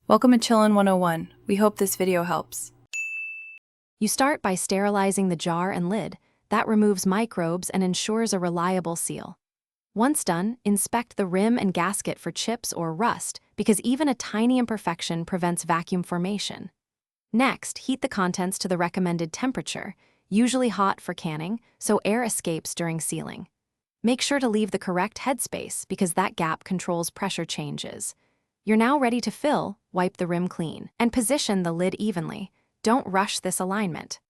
Welcome to Chillin' 101. We hope this video helps. You start by sterilizing the jar and lid. That removes microbes and ensures a reliable seal. Once done, inspect the rim and gasket for chips or rust, because even a tiny imperfection prevents vacuum formation. Next, heat the contents to the recommended temperature, usually hot for canning, so air escapes during sealing. Make sure to leave the correct headspace because that gap controls pressure changes. You're now ready to fill, wipe the rim clean, and position the lid evenly. Don't rush this alignment.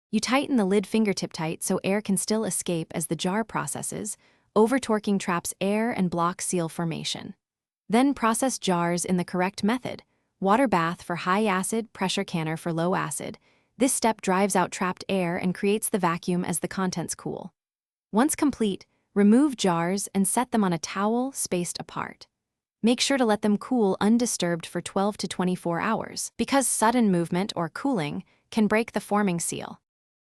You tighten the lid fingertip tight so air can still escape as the jar processes. Over-torquing traps air and blocks seal formation. Then process jars in the correct method. Water bath for high acid, pressure canner for low acid. This step drives out trapped air and creates the vacuum as the contents cool. Once complete, remove jars and set them on a towel spaced apart. Make sure to let them cool undisturbed for 12 to 24 hours, because sudden movement or cooling can break the forming seal.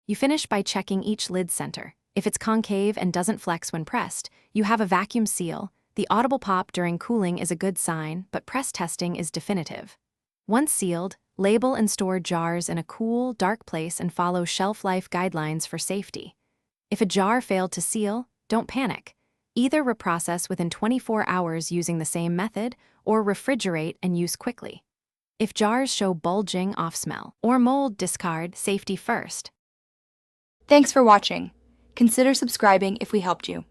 You finish by checking each lid center. If it's concave and doesn't flex when pressed, you have a vacuum seal. The audible pop during cooling is a good sign, but press testing is definitive. Once sealed, label and store jars in a cool, dark place and follow shelf life guidelines for safety. If a jar failed to seal, don't panic. Either reprocess within 24 hours using the same method, or refrigerate and use quickly. If jars show bulging, off smell, or mold, discard. Safety first. Thanks for watching. Consider subscribing if we helped you.